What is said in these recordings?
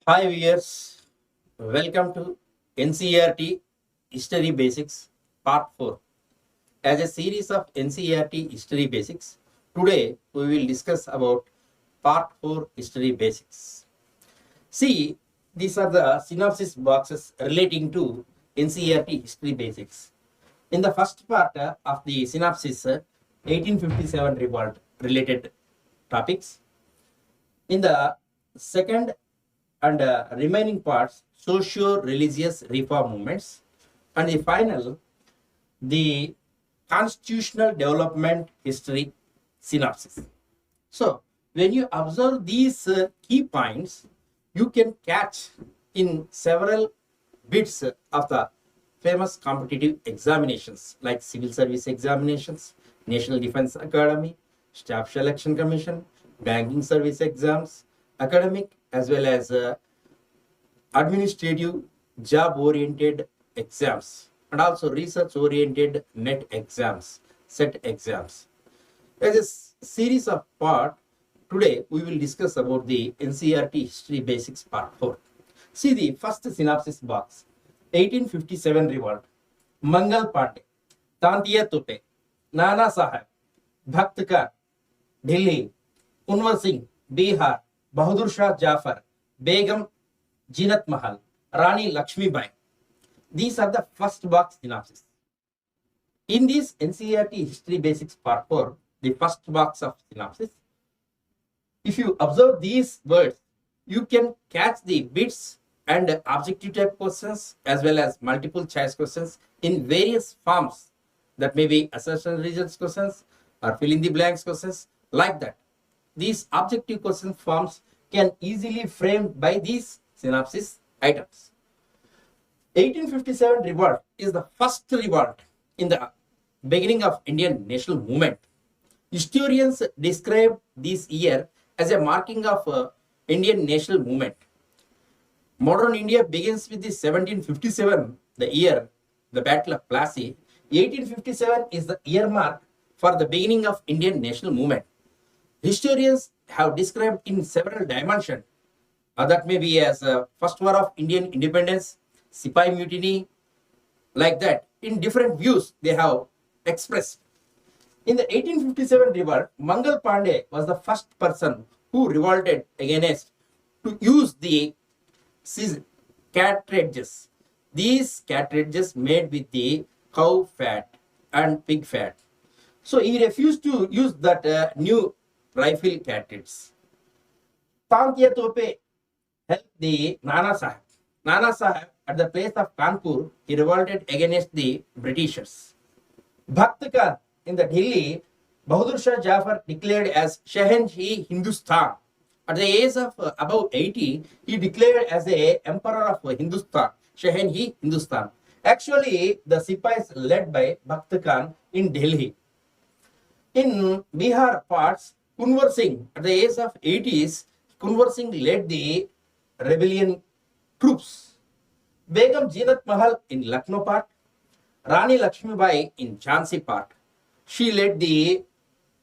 Hi viewers, welcome to NCERT History Basics Part 4. As a series of NCERT History Basics, today we will discuss about Part 4 History Basics. See, these are the synopsis boxes relating to NCERT History Basics. In the first part of the synopsis, 1857 revolt related topics. In the second and remaining parts, socio-religious reform movements, and the final, the constitutional development history synopsis. So, when you observe these key points, you can catch in several bits of the famous competitive examinations like civil service examinations, National Defense Academy, Staff Selection Commission, banking service exams, academic as well as administrative job oriented exams, and also research oriented net exams, set exams. As a series of part, today we will discuss about the NCERT History Basics Part 4. See the first synopsis box. 1857 revolt, Mangal Pandey, Tantiya Tope, Nana Sahib, Bhakt Khan, Delhi, Unwar Singh, Bihar, Bahadur Shah Jafar, Begum Jinat Mahal, Rani Lakshmi Bai. These are the first box synopsis. In this NCERT History Basics Part 4, the first box of synopsis, if you observe these words, you can catch the bits and objective type questions as well as multiple choice questions in various forms. That may be assertion regions questions or fill in the blanks questions, like that. These objective question forms can easily framed by these synopsis items. 1857 revolt is the first revolt in the beginning of Indian national movement. Historians describe this year as a marking of Indian national movement. Modern India begins with the 1757, the year, the Battle of Plassey. 1857 is the year mark for the beginning of Indian national movement. Historians have described in several dimensions. That may be as first war of Indian independence, Sipai mutiny, like that. In different views they have expressed. In the 1857 revolt, Mangal Pandey was the first person who revolted against to use the cartridges. These cartridges made with the cow fat and pig fat. So he refused to use that new rifle cartridge. Tantiya Tope helped the Nana Sahib. Nana Sahib, at the place of Kanpur, he revolted against the Britishers. Bhakt Khan in the Delhi, Bahadur Shah Jafar declared as Shahenshi Hindustan. At the age of above 80, he declared as the Emperor of Hindustan, Shahenshi Hindustan. Actually, the Sipais led by Bhakt Khan in Delhi. In Bihar parts, Kunwar Singh, at the age of 80s, Kunwar Singh led the rebellion troops. Begum Jinat Mahal in Lucknow part, Rani Lakshmi Bai in Jhansi part. She led the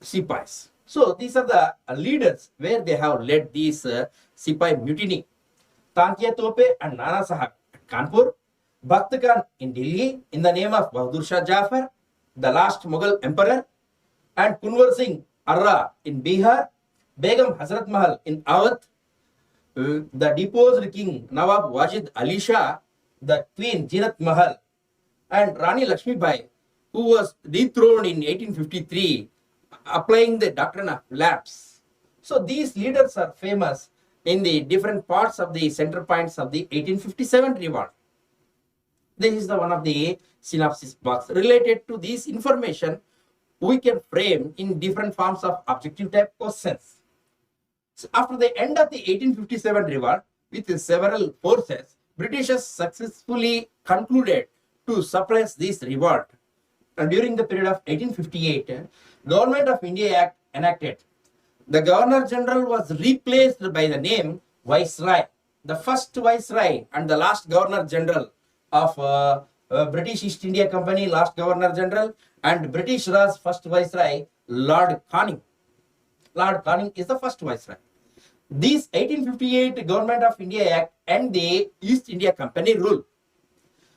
Sipais. So these are the leaders where they have led these Sipai mutiny. Tantiya Tope and Nana Sahib at Kanpur, Bhakt Khan in Delhi in the name of Bahadur Shah Jafar, the last Mughal emperor, and Kunwar Singh Arra in Bihar, Begum Hazrat Mahal in Awadh, the deposed king Nawab Wajid Ali Shah, the queen Jinat Mahal, and Rani Lakshmi Bai, who was dethroned in 1853, applying the doctrine of lapse. So these leaders are famous in the different parts of the center points of the 1857 revolt. This is the one of the synopsis box. Related to this information, we can frame in different forms of objective type questions. So after the end of the 1857 revolt, with several forces, Britishers successfully concluded to suppress this revolt. And during the period of 1858, Government of India Act enacted. The Governor General was replaced by the name Viceroy. The first Viceroy and the last Governor General of British East India Company, last Governor General, and British Raj first Viceroy, Lord Canning. Lord Canning is the first Viceroy. This 1858 Government of India Act and the East India Company rule.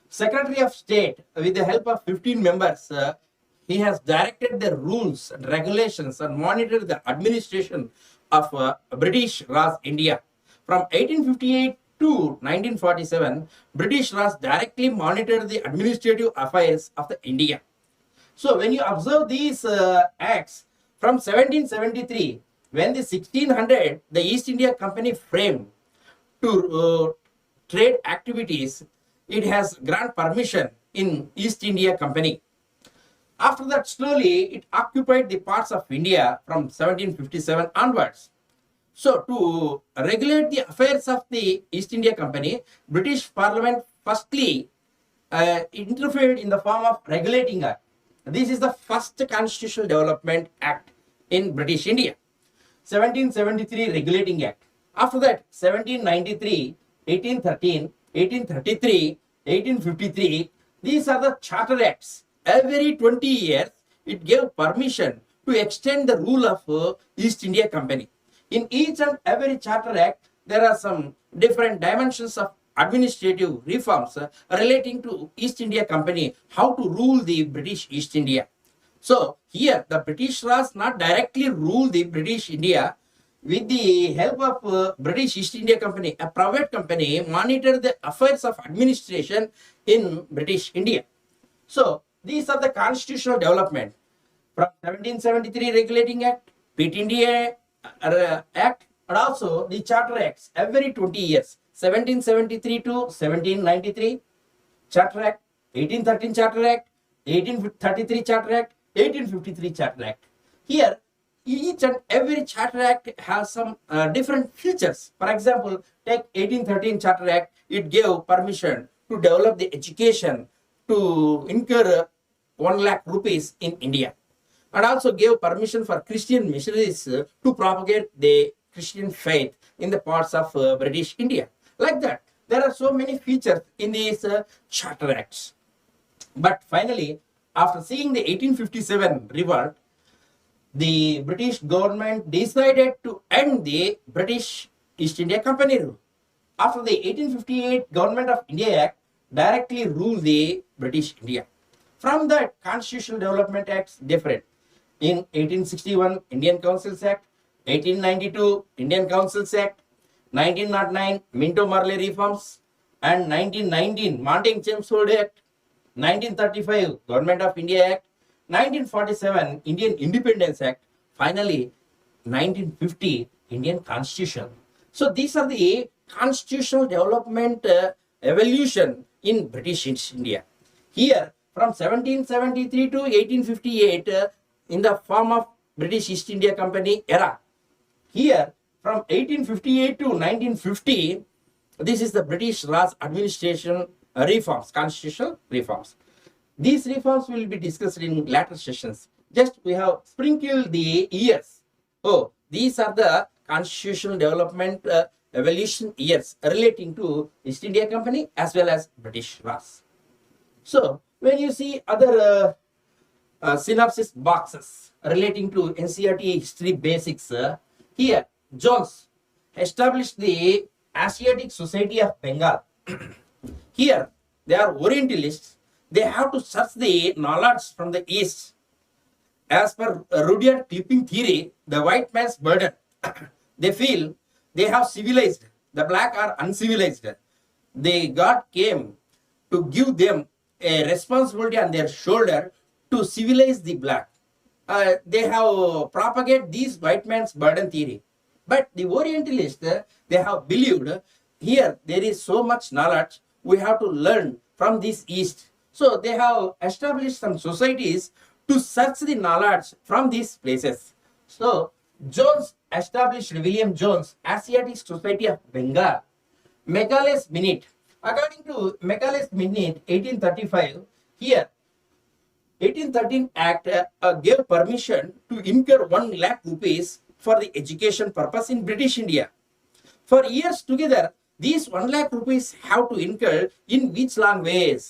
Secretary of State, with the help of 15 members, he has directed the rules and regulations and monitored the administration of British Raj India. From 1858 to 1947, British Raj directly monitored the administrative affairs of the India. So when you observe these acts from 1773, when the 1600, the East India Company framed to trade activities, it has grant permission in East India Company. After that, slowly it occupied the parts of India from 1757 onwards. So to regulate the affairs of the East India Company, British Parliament firstly interfered in the form of Regulating Act. This is the first constitutional development act in British India. 1773 Regulating Act. After that, 1793, 1813, 1833, 1853, these are the charter acts. Every 20 years, it gave permission to extend the rule of East India Company. In each and every charter act, there are some different dimensions of administrative reforms relating to East India Company, how to rule the British East India. So here the British Raj not directly rule the British India. With the help of British East India Company, a private company monitored the affairs of administration in British India. So these are the constitutional development from 1773 Regulating Act, Pitt India Act, and also the Charter Acts every 20 years. 1773 to 1793 Charter Act, 1813 Charter Act, 1833 Charter Act, 1853 Charter Act. Here, each and every Charter Act has some different features. For example, take 1813 Charter Act, it gave permission to develop the education to incur 1 lakh rupees in India, and also gave permission for Christian missionaries to propagate the Christian faith in the parts of British India. Like that, there are so many features in these Charter Acts. But finally, after seeing the 1857 revolt, the British government decided to end the British East India Company rule. After the 1858 Government of India Act directly ruled the British India. From that, Constitutional Development Acts different. In 1861 Indian Councils Act, 1892 Indian Councils Act, 1909 Minto-Marley reforms, and 1919 Montague-Chelmsford Act, 1935 Government of India Act, 1947 Indian Independence Act, finally 1950 Indian Constitution. So these are the constitutional development evolution in British East India. Here from 1773 to 1858 in the form of British East India Company era. Here from 1858 to 1950, this is the British Raj administration reforms, constitutional reforms. These reforms will be discussed in later sessions. Just we have sprinkled the years. Oh, these are the constitutional development evolution years relating to East India Company as well as British Raj. So when you see other synopsis boxes relating to NCERT History basics, here Jones established the Asiatic Society of Bengal. Here they are Orientalists. They have to search the knowledge from the East. As per Rudyard Kipling theory, the white man's burden. They feel they have civilized. The black are uncivilized. God came to give them a responsibility on their shoulder to civilize the black. They have propagated this white man's burden theory. But the Orientalists, they have believed here there is so much knowledge we have to learn from this East. So they have established some societies to search the knowledge from these places. So Jones established, William Jones, Asiatic Society of Bengal. Macaulay's Minute. According to Macaulay's Minute, 1835, here 1813 Act gave permission to incur 1 lakh rupees for the education purpose in British India. For years together, these 1 lakh rupees have to incur in which language?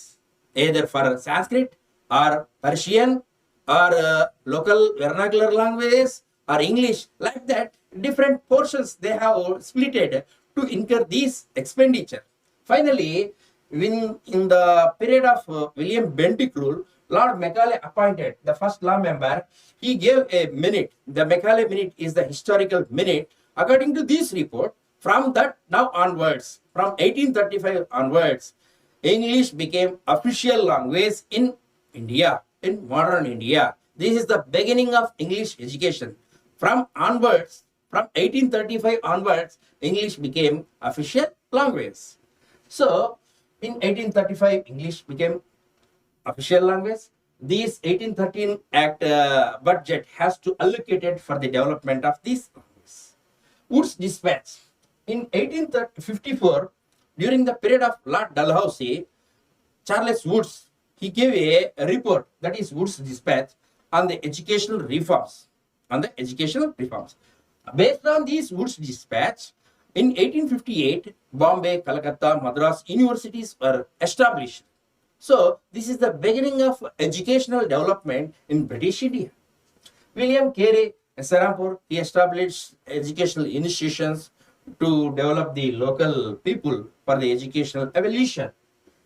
Either for Sanskrit or Persian or local vernacular languages or English. Like that, different portions they have splitted to incur these expenditure. Finally, in the period of William Bentinck rule, Lord Macaulay appointed the first law member. He gave a minute. The Macaulay minute is the historical minute. According to this report, from that now onwards, from 1835 onwards, English became official language in India, in modern India. This is the beginning of English education. From onwards, from 1835 onwards, English became official language. So, in 1835, English became official language. This 1813 Act budget has to allocate it for the development of this language. Wood's Dispatch. In 1854, during the period of Lord Dalhousie, Charles Woods, he gave a report, that is Wood's Dispatch, on the educational reforms. Based on these Wood's Dispatch, in 1858, Bombay, Calcutta, Madras universities were established. So, this is the beginning of educational development in British India. William Carey, Serampur, he established educational institutions to develop the local people for the educational evolution.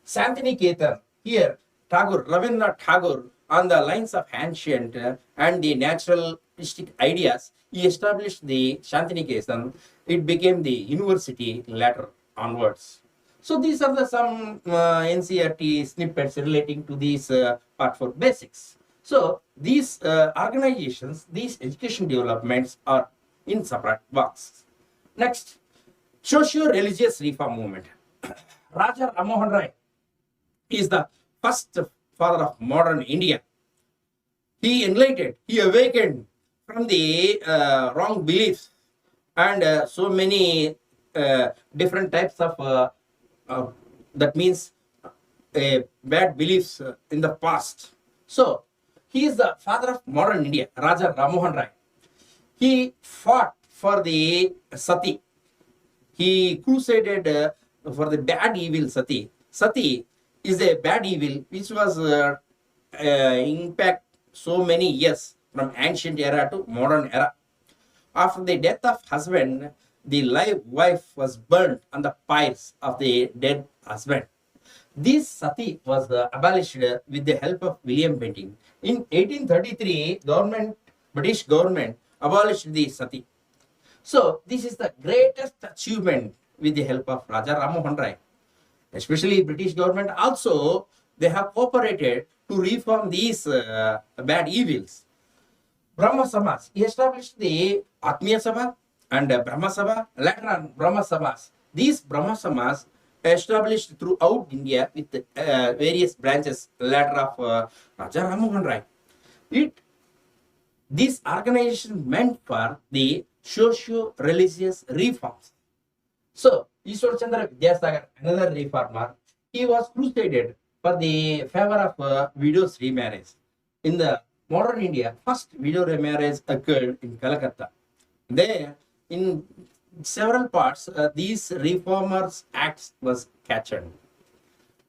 Santiniketan, here, Rabindranath Tagore, on the lines of ancient and the naturalistic ideas, he established the Santiniketan. It became the university later onwards. So these are some NCERT snippets relating to these part 4 basics. So these organizations, these education developments are in separate boxes. Next, socio-religious reform movement. Raja Rammohan Rai is the first father of modern India. He awakened from the wrong beliefs and so many different types of that means bad beliefs in the past. So he is the father of modern India, Raja Rammohan Rai. He fought for the sati. He crusaded for the bad evil sati. Sati is a bad evil which was impact so many years from ancient era to modern era. After the death of husband, the live wife was burnt on the pyres of the dead husband. This sati was abolished with the help of William Bentinck. In 1833, British government abolished the sati. So this is the greatest achievement with the help of Raja Rammohan Rai. Especially British government also, they have cooperated to reform these bad evils. Brahma Samaj, he established the Atmiya Sabha and Brahma Sabha, later on Brahma Samas. These Brahma Samas established throughout India with various branches later of Raja Rammohan Rai. This organization meant for the socio-religious reforms. So, Ishwar Chandra Vidyasagar, another reformer, he was crusaded for the favor of widows' remarriage. In the modern India, first widow remarriage occurred in Calcutta. There, in several parts, these reformers' acts was captured.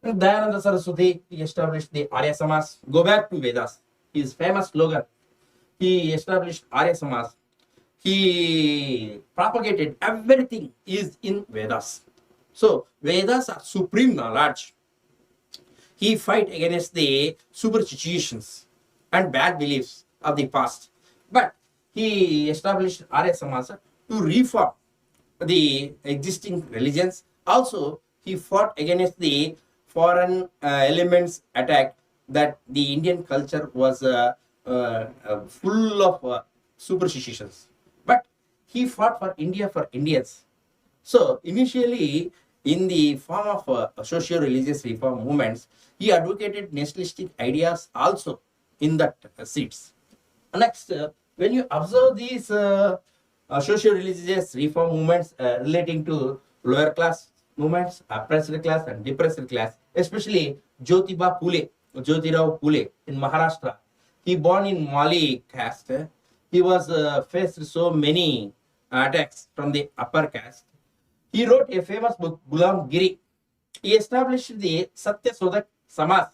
And Dayananda Saraswati, he established the Arya Samaj, go back to Vedas. His famous slogan, he established Arya Samaj. He propagated everything is in Vedas. So, Vedas are supreme knowledge. He fight against the superstitions and bad beliefs of the past. But he established Arya Samaj to reform the existing religions. Also, he fought against the foreign elements attack that the Indian culture was full of superstitions. But he fought for India for Indians. So initially, in the form of socio-religious reform movements, he advocated nationalistic ideas also in that seats. Next, when you observe these socio-religious reform movements relating to lower class movements, oppressed class and depressed class, especially Jyotirao Phule in Maharashtra. He born in Mali caste. He was faced so many attacks from the upper caste. He wrote a famous book, Gulam Giri. He established the Satya Sodak Samaj.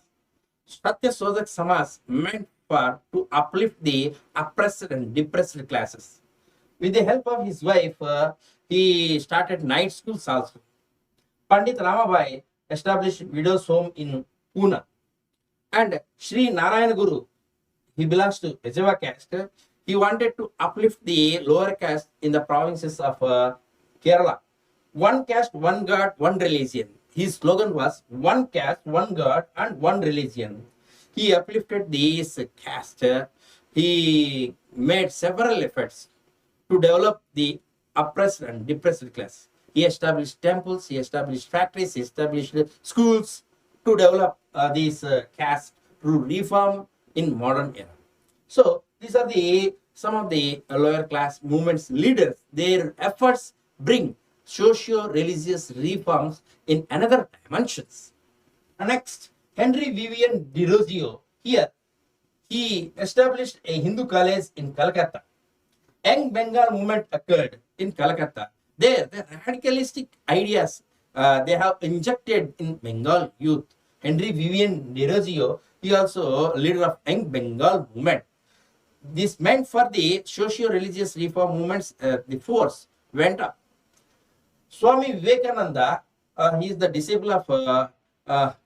Satya Sodak Samaj meant to uplift the oppressed and depressed classes. With the help of his wife, he started night schools also. Pandit Ramabai established widows' home in Pune. And Sri Narayana Guru, he belongs to Ejava caste. He wanted to uplift the lower caste in the provinces of Kerala. One caste, one God, one religion. His slogan was one caste, one God, and one religion. He uplifted these caste. He made several efforts to develop the oppressed and depressed class. He established temples, he established factories, he established schools to develop these caste through reform in modern era. So these are the some of the lower class movements leaders. Their efforts bring socio-religious reforms in another dimensions. Next, Henry Vivian Dirozio. Here, he established a Hindu college in Calcutta. Young Bengal movement occurred in Calcutta. There, the radicalistic ideas they have injected in Bengal youth. Henry Vivian Dirozio, he also leader of Young Bengal movement. This meant for the socio-religious reform movements, the force went up. Swami Vivekananda, he is the disciple of,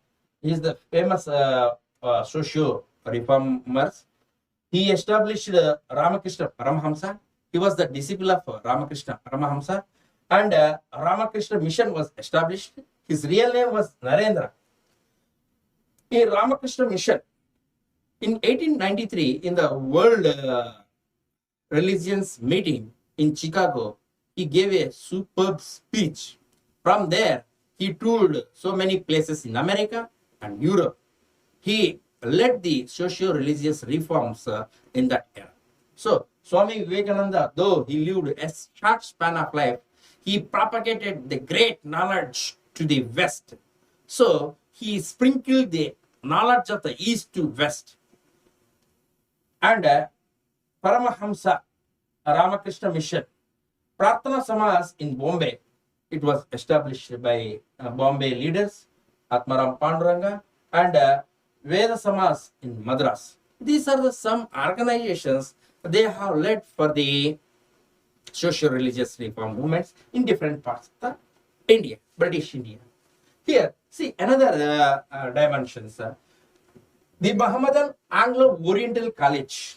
he is the famous socio reformers. He established Ramakrishna Paramahamsa. He was the disciple of Ramakrishna Paramahamsa, and Ramakrishna Mission was established. His real name was Narendra. In Ramakrishna Mission, in 1893, in the World Religions Meeting in Chicago, he gave a superb speech. From there, he toured so many places in America and Europe. He led the socio-religious reforms in that era. So, Swami Vivekananda, though he lived a short span of life, he propagated the great knowledge to the West. So, he sprinkled the knowledge of the East to West. And Paramahamsa Ramakrishna Mission, Prarthana Samas in Bombay, it was established by Bombay leaders, Atmaram Panduranga, and Veda Samas in Madras. These are the some organizations they have led for the socio-religious reform movements in different parts of the India, British India. Here, see another dimensions. The Mohammedan Anglo-Oriental College.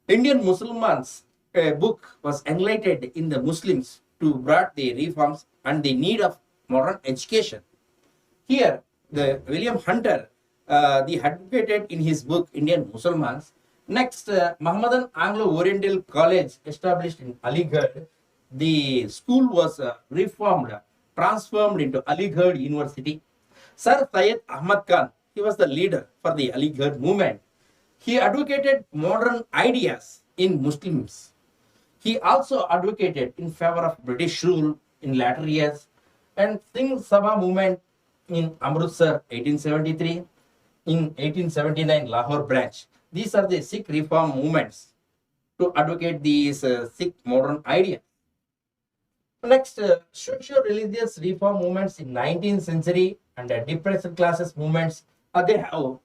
Indian Muslims, a book was enlightened in the Muslims to brought the reforms and the need of modern education. Here, the William Hunter, the advocated in his book Indian Muslims. Next, Mohammedan Anglo-Oriental College established in Aligarh. The school was reformed, transformed into Aligarh University. Sir Syed Ahmad Khan, he was the leader for the Aligarh movement. He advocated modern ideas in Muslims. He also advocated in favor of British rule in latter years and Singh Sabha movement in Amritsar 1873, in 1879 Lahore branch. These are the Sikh reform movements to advocate these Sikh modern ideas. Next, socio-religious reform movements in 19th century and depressed classes movements, they have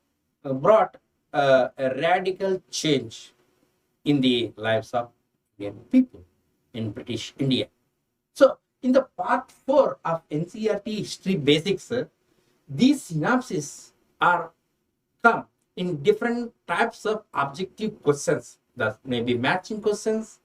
brought a radical change in the lives of Indian people in British India. So, in the part 4 of NCERT History Basics, these synopses are come in different types of objective questions. That may be matching questions,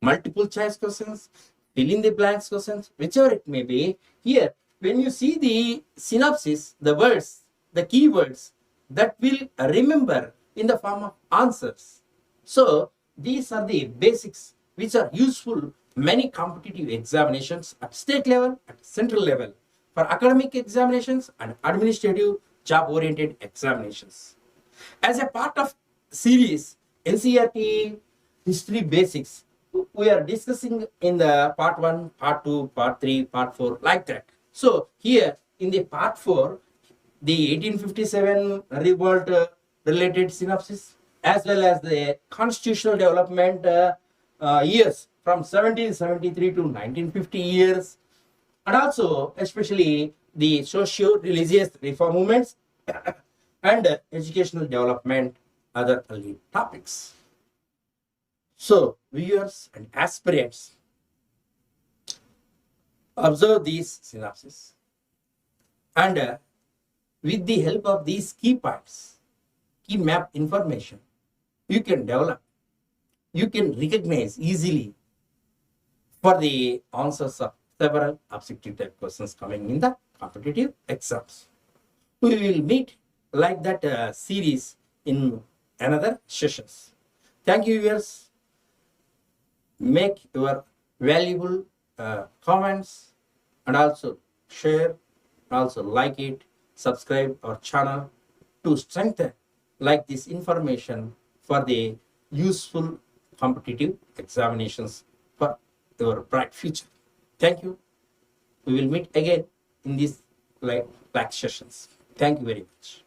multiple choice questions, fill in the blanks questions, whichever it may be. Here, when you see the synopsis, the words, the keywords that will remember in the form of answers. So, these are the basics which are useful many competitive examinations at state level, at central level, for academic examinations and administrative job-oriented examinations. As a part of series NCERT History Basics, we are discussing in the part 1, part 2, part 3, part 4, like that. So here in the part 4, the 1857 revolt related synopsis, as well as the constitutional development years from 1773 to 1950 years, and also especially the socio-religious reform movements and educational development, other early topics. So, viewers and aspirants, observe these synapses and with the help of these key points, key map information, you can develop, you can recognize easily for the answers of several objective type questions coming in the competitive exams. We will meet like that series in another sessions. Thank you, viewers. Make your valuable comments and also share, also like it, subscribe our channel to strengthen like this information for the useful competitive examinations for your bright future. Thank you. We will meet again in these like sessions. Thank you very much.